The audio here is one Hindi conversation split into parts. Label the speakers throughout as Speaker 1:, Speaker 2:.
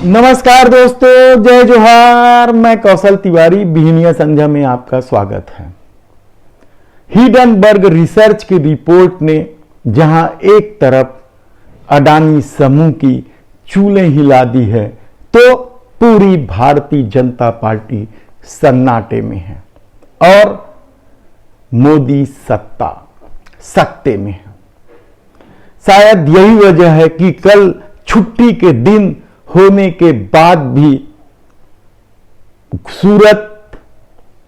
Speaker 1: नमस्कार दोस्तों, जय जोहार। मैं कौशल तिवारी, बिहनिया संध्या में आपका स्वागत है। हिडनबर्ग रिसर्च की रिपोर्ट ने जहां एक तरफ अडानी समूह की चूलें हिला दी है, तो पूरी भारतीय जनता पार्टी सन्नाटे में है और मोदी सत्ते में है। शायद यही वजह है कि कल छुट्टी के दिन होने के बाद भी सूरत,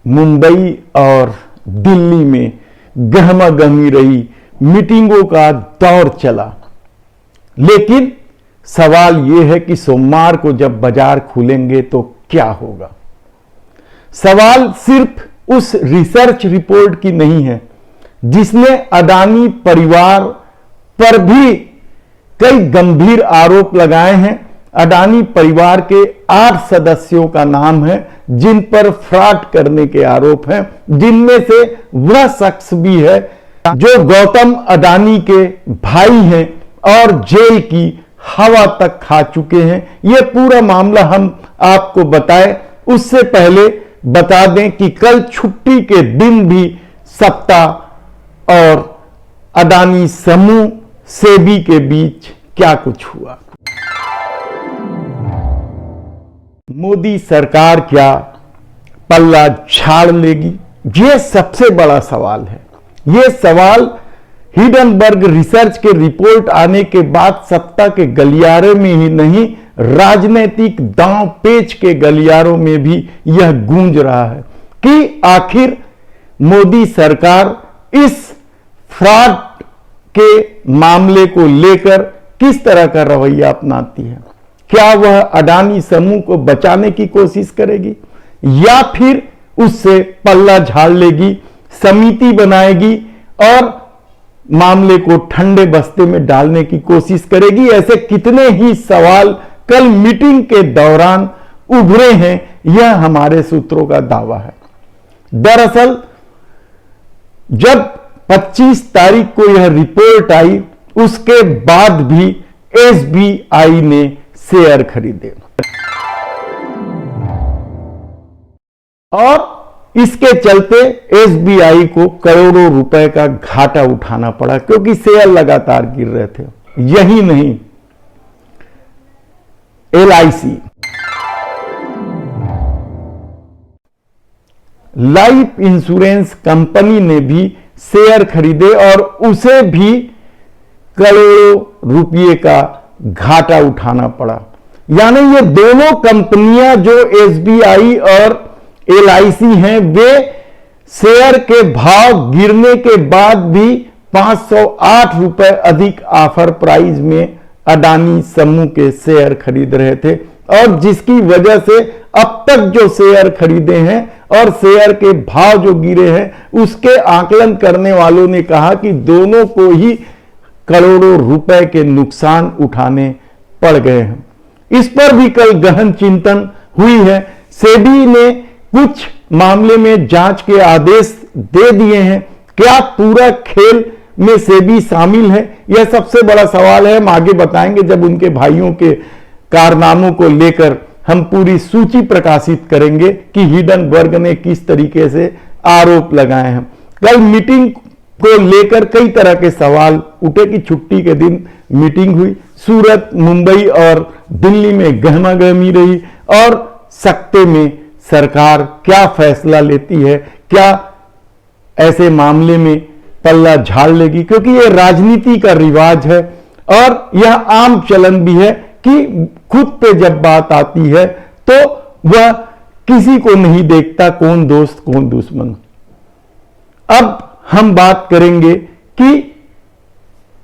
Speaker 1: मुंबई और दिल्ली में गहमागहमी रही, मीटिंगों का दौर चला। लेकिन सवाल यह है कि सोमवार को जब बाजार खुलेंगे तो क्या होगा। सवाल सिर्फ उस रिसर्च रिपोर्ट की नहीं है जिसने अडानी परिवार पर भी कई गंभीर आरोप लगाए हैं। अडानी परिवार के 8 सदस्यों का नाम है जिन पर फ्रॉड करने के आरोप हैं, जिनमें से वह शख्स भी है जो गौतम अडानी के भाई हैं और जेल की हवा तक खा चुके हैं। यह पूरा मामला हम आपको बताएं, उससे पहले बता दें कि कल छुट्टी के दिन भी सत्ता और अडानी समूह सेबी के बीच क्या कुछ हुआ। मोदी सरकार क्या पल्ला झाड़ लेगी, यह सबसे बड़ा सवाल है। यह सवाल हिडनबर्ग रिसर्च के रिपोर्ट आने के बाद सत्ता के गलियारे में ही नहीं, राजनीतिक दांव पेच के गलियारों में भी यह गूंज रहा है कि आखिर मोदी सरकार इस फ्रॉड के मामले को लेकर किस तरह का रवैया अपनाती है। क्या वह अडानी समूह को बचाने की कोशिश करेगी या फिर उससे पल्ला झाड़ लेगी, समिति बनाएगी और मामले को ठंडे बस्ते में डालने की कोशिश करेगी। ऐसे कितने ही सवाल कल मीटिंग के दौरान उभरे हैं, यह हमारे सूत्रों का दावा है। दरअसल जब 25 तारीख को यह रिपोर्ट आई, उसके बाद भी एसबीआई ने शेयर खरीदे और इसके चलते एसबीआई को करोड़ों रुपए का घाटा उठाना पड़ा, क्योंकि शेयर लगातार गिर रहे थे। यही नहीं, एलआईसी लाइफ इंश्योरेंस कंपनी ने भी शेयर खरीदे और उसे भी करोड़ों रुपये का घाटा उठाना पड़ा। यानी ये दोनों कंपनियां जो एसबीआई और एलआईसी हैं, वे शेयर के भाव गिरने के बाद भी 508 रुपए अधिक ऑफर प्राइस में अडानी समूह के शेयर खरीद रहे थे और जिसकी वजह से अब तक जो शेयर खरीदे हैं और शेयर के भाव जो गिरे हैं, उसके आकलन करने वालों ने कहा कि दोनों को ही करोड़ों रुपए के नुकसान उठाने पड़ गए हैं। इस पर भी कल गहन चिंतन हुई है। सेबी ने कुछ मामले में जांच के आदेश दे दिए हैं। क्या पूरा खेल में सेबी शामिल है, यह सबसे बड़ा सवाल है। हम आगे बताएंगे जब उनके भाइयों के कारनामों को लेकर हम पूरी सूची प्रकाशित करेंगे कि हिडनबर्ग ने किस तरीके से आरोप लगाए हैं। कल मीटिंग को लेकर कई तरह के सवाल उठे कि छुट्टी के दिन मीटिंग हुई, सूरत, मुंबई और दिल्ली में गहमागहमी रही और सत्ते में सरकार क्या फैसला लेती है, क्या ऐसे मामले में पल्ला झाड़ लेगी, क्योंकि यह राजनीति का रिवाज है और यह आम चलन भी है कि खुद पे जब बात आती है तो वह किसी को नहीं देखता कौन दोस्त कौन दुश्मन। अब हम बात करेंगे कि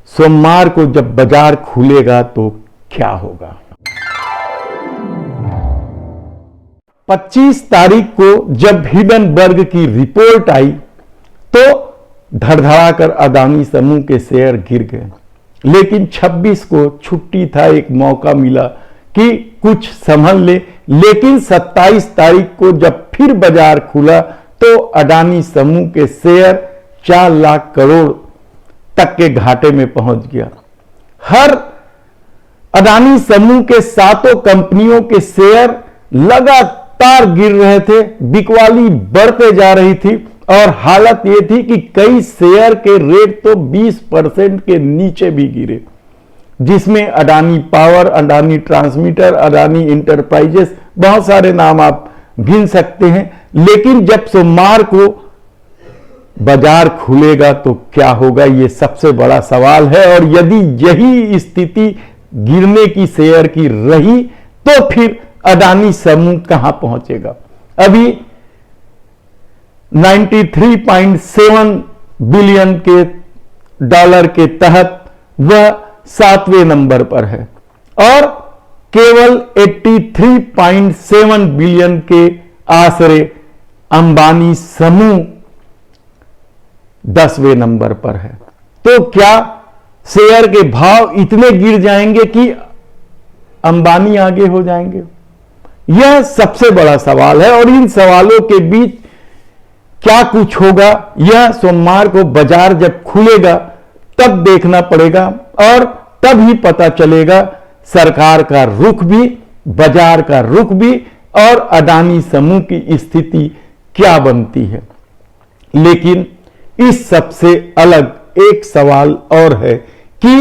Speaker 1: सोमवार को जब बाजार खुलेगा तो क्या होगा। 25 तारीख को जब हिडनबर्ग की रिपोर्ट आई तो धड़धड़ाकर अडानी समूह के शेयर गिर गए, लेकिन 26 को छुट्टी था, एक मौका मिला कि कुछ संभल ले। लेकिन 27 तारीख को जब फिर बाजार खुला तो अडानी समूह के शेयर 4 लाख करोड़ तक के घाटे में पहुंच गया। हर अडानी समूह के सातों कंपनियों के शेयर लगातार गिर रहे थे, बिकवाली बढ़ते जा रही थी और हालत यह थी कि कई शेयर के रेट तो 20% के नीचे भी गिरे, जिसमें Adani power, Adani transmitter, Adani enterprises, बहुत सारे नाम आप गिन सकते हैं। लेकिन जब सोमवार को बाजार खुलेगा तो क्या होगा, यह सबसे बड़ा सवाल है। और यदि यही स्थिति गिरने की शेयर की रही तो फिर अडानी समूह कहां पहुंचेगा। अभी 93.7 बिलियन के डॉलर के तहत वह 7वें नंबर पर है और केवल 83.7 बिलियन के आसरे अंबानी समूह 10वें नंबर पर है। तो क्या शेयर के भाव इतने गिर जाएंगे कि अंबानी आगे हो जाएंगे? यह सबसे बड़ा सवाल है और इन सवालों के बीच क्या कुछ होगा, यह सोमवार को बाजार जब खुलेगा तब देखना पड़ेगा और तब ही पता चलेगा सरकार का रुख भी, बाजार का रुख भी और अडानी समूह की स्थिति क्या बनती है। लेकिन इस सबसे अलग एक सवाल और है कि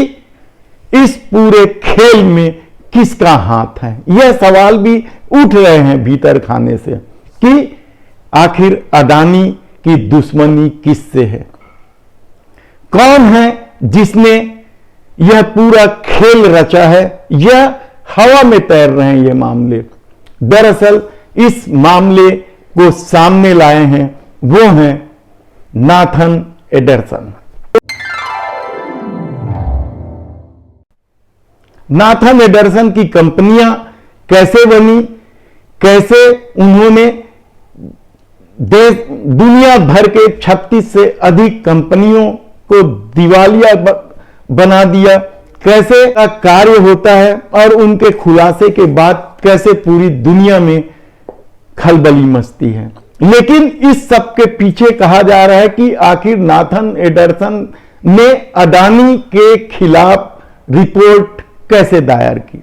Speaker 1: इस पूरे खेल में किसका हाथ है। यह सवाल भी उठ रहे हैं भीतर खाने से कि आखिर अडानी की दुश्मनी किससे है, कौन है जिसने यह पूरा खेल रचा है। यह हवा में तैर रहे हैं ये मामले। दरअसल इस मामले को सामने लाए हैं वो हैं नाथन एंडरसन। नाथन एंडरसन की कंपनियां कैसे बनी, कैसे उन्होंने दुनिया भर के 36 से अधिक कंपनियों को दिवालिया बना दिया, कैसे का कार्य होता है और उनके खुलासे के बाद कैसे पूरी दुनिया में खलबली मचती है। लेकिन इस सब के पीछे कहा जा रहा है कि आखिर नाथन एंडरसन ने अडानी के खिलाफ रिपोर्ट कैसे दायर की,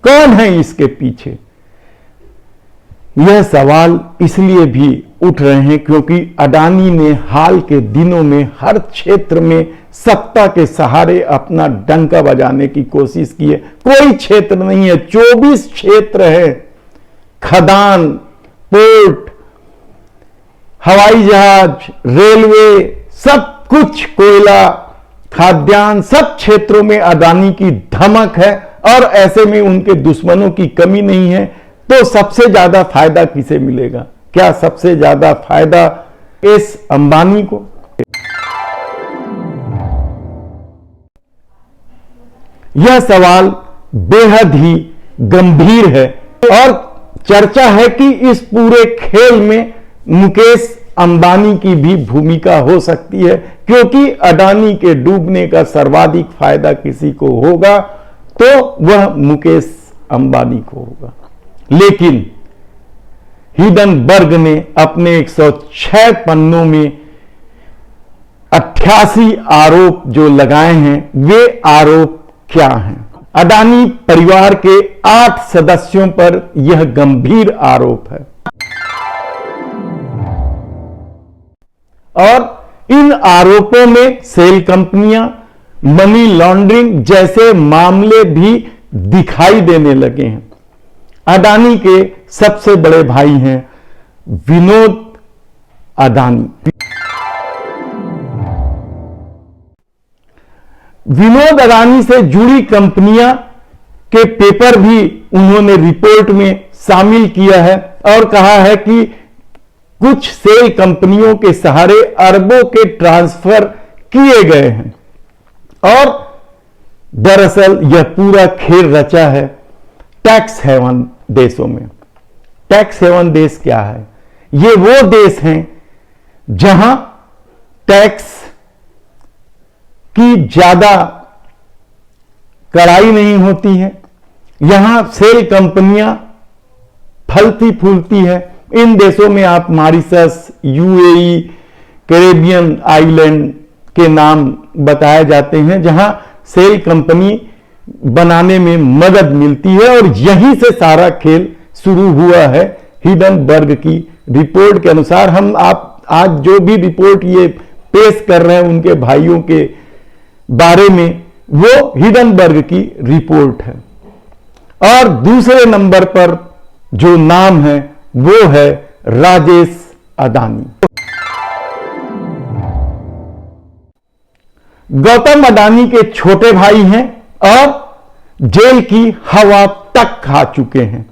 Speaker 1: कौन है इसके पीछे। यह सवाल इसलिए भी उठ रहे हैं क्योंकि अडानी ने हाल के दिनों में हर क्षेत्र में सत्ता के सहारे अपना डंका बजाने की कोशिश की है। कोई क्षेत्र नहीं है, 24 क्षेत्र है, खदान, पोर्ट, हवाई जहाज, रेलवे, सब कुछ, कोयला, खाद्यान्न, सब क्षेत्रों में अडानी की धमक है और ऐसे में उनके दुश्मनों की कमी नहीं है। तो सबसे ज्यादा फायदा किसे मिलेगा? क्या सबसे ज्यादा फायदा इस अंबानी को? यह सवाल बेहद ही गंभीर है और चर्चा है कि इस पूरे खेल में मुकेश अंबानी की भी भूमिका हो सकती है, क्योंकि अडानी के डूबने का सर्वाधिक फायदा किसी को होगा तो वह मुकेश अंबानी को होगा। लेकिन हिंडनबर्ग ने अपने 106 पन्नों में 88 आरोप जो लगाए हैं, वे आरोप क्या हैं? अडानी परिवार के 8 सदस्यों पर यह गंभीर आरोप है और इन आरोपों में सेल कंपनियां, मनी लॉन्ड्रिंग जैसे मामले भी दिखाई देने लगे हैं। अडानी के सबसे बड़े भाई हैं विनोद अडानी। विनोद अडानी से जुड़ी कंपनियां के पेपर भी उन्होंने रिपोर्ट में शामिल किया है और कहा है कि कुछ सेल कंपनियों के सहारे अरबों के ट्रांसफर किए गए हैं और दरअसल यह पूरा खेल रचा है टैक्स हेवन देशों में। टैक्स हेवन देश क्या है? ये वो देश हैं जहां टैक्स की ज्यादा कड़ाई नहीं होती है, यहां सेल कंपनियां फलती फूलती है। इन देशों में आप मॉरिशस, यूएई, कैरेबियन आइलैंड के नाम बताए जाते हैं, जहां सेल कंपनी बनाने में मदद मिलती है। और यहीं से सारा खेल शुरू हुआ है। हिंडनबर्ग की रिपोर्ट के अनुसार हम आप आज जो भी रिपोर्ट ये पेश कर रहे हैं उनके भाइयों के बारे में, वो हिंडनबर्ग की रिपोर्ट है। और दूसरे नंबर पर जो नाम है वो है राजेश अदानी। गौतम अडानी के छोटे भाई हैं और जेल की हवा तक खा चुके हैं।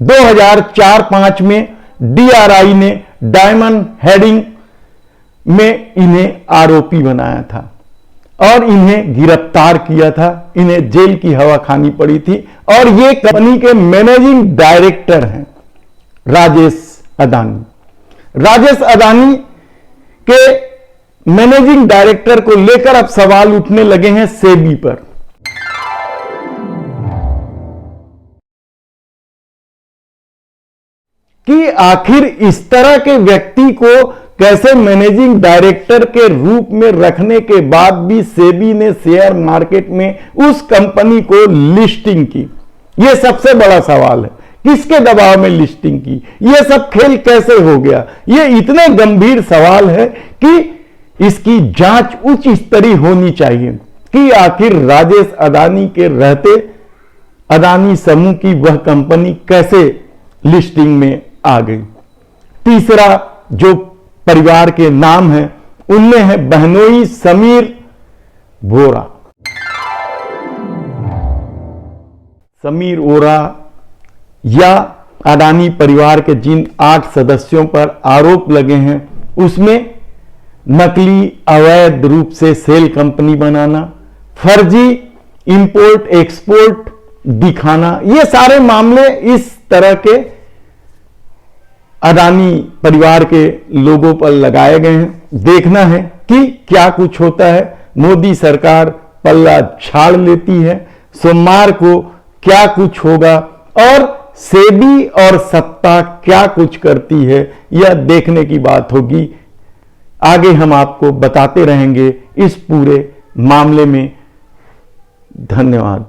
Speaker 1: 2004-05 में DRI ने डायमंड हेडिंग में इन्हें आरोपी बनाया था और इन्हें गिरफ्तार किया था। इन्हें जेल की हवा खानी पड़ी थी। और ये कंपनी के मैनेजिंग डायरेक्टर हैं राजेश अदानी। राजेश अदानी के मैनेजिंग डायरेक्टर को लेकर अब सवाल उठने लगे हैं सेबी पर। कि आखिर इस तरह के व्यक्ति को कैसे मैनेजिंग डायरेक्टर के रूप में रखने के बाद भी सेबी ने शेयर मार्केट में उस कंपनी को लिस्टिंग की। यह सबसे बड़ा सवाल है। किसके दबाव में लिस्टिंग की? यह सब खेल कैसे हो गया? यह इतने गंभीर सवाल है कि इसकी जांच उच्च स्तरीय होनी चाहिए कि आखिर राजेश अदानी के रहते अदानी समूह की वह कंपनी कैसे लिस्टिंग में आ गई। तीसरा जो परिवार के नाम है उनमें है बहनोई समीर वोरा। समीर वोरा या अडानी परिवार के जिन 8 सदस्यों पर आरोप लगे हैं उसमें नकली अवैध रूप से सेल कंपनी बनाना, फर्जी इंपोर्ट एक्सपोर्ट दिखाना, ये सारे मामले इस तरह के अडानी परिवार के लोगों पर लगाए गए हैं। देखना है कि क्या कुछ होता है। मोदी सरकार पल्ला झाड़ लेती है। सोमवार को क्या कुछ होगा और सेबी और सत्ता क्या कुछ करती है, यह देखने की बात होगी। आगे हम आपको बताते रहेंगे इस पूरे मामले में। धन्यवाद।